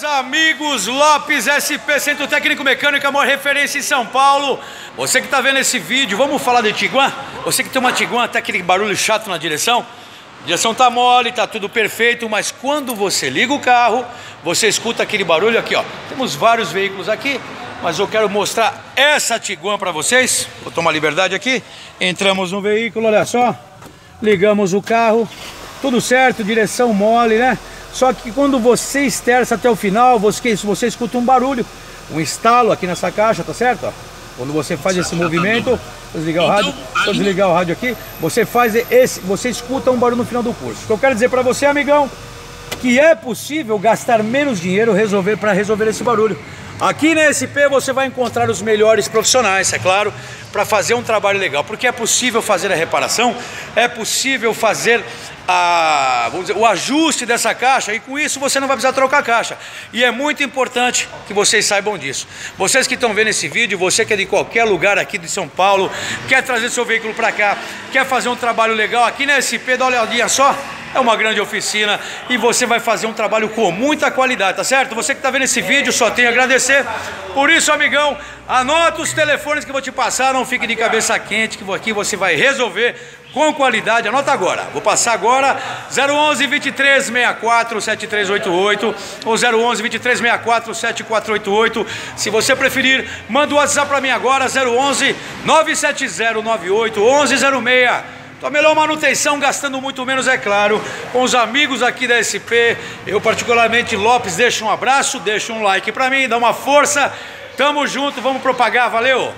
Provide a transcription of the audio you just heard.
Amigos, Lopes SP, Centro Técnico Mecânico, a maior referência em São Paulo. Você que está vendo esse vídeo, vamos falar de Tiguan? Você que tem uma Tiguan, até aquele barulho chato na direção. A direção tá mole, tá tudo perfeito, mas quando você liga o carro, você escuta aquele barulho aqui, ó. Temos vários veículos aqui, mas eu quero mostrar essa Tiguan para vocês. Vou tomar liberdade aqui. Entramos no veículo, olha só. Ligamos o carro, tudo certo, direção mole, né? Só que quando você esterça até o final, você escuta um barulho, um estalo aqui nessa caixa, tá certo? Ó, quando você faz esse movimento, vou desligar o rádio, vou desligar o rádio aqui, você escuta um barulho no final do curso. O que eu quero dizer para você, amigão, que é possível gastar menos dinheiro para resolver esse barulho. Aqui na SP você vai encontrar os melhores profissionais, é claro, para fazer um trabalho legal, porque é possível fazer a reparação, é possível fazer vamos dizer, o ajuste dessa caixa, e com isso você não vai precisar trocar a caixa. E é muito importante que vocês saibam disso. Vocês que estão vendo esse vídeo, você que é de qualquer lugar aqui de São Paulo, quer trazer seu veículo para cá, quer fazer um trabalho legal, aqui na SP, dá uma olhadinha só. É uma grande oficina e você vai fazer um trabalho com muita qualidade, tá certo? Você que está vendo esse vídeo, só tenho a agradecer. Por isso, amigão, anota os telefones que eu vou te passar, não fique de cabeça quente, que aqui você vai resolver com qualidade. Anota agora, vou passar agora 011 23 64 7388 ou 011 23 64 7488. Se você preferir, manda o WhatsApp para mim agora, 011 970 98 1106. Então, a melhor manutenção, gastando muito menos, é claro, com os amigos aqui da SP. Eu, particularmente, Lopes, deixo um abraço, deixa um like pra mim, dá uma força. Tamo junto, vamos propagar, valeu!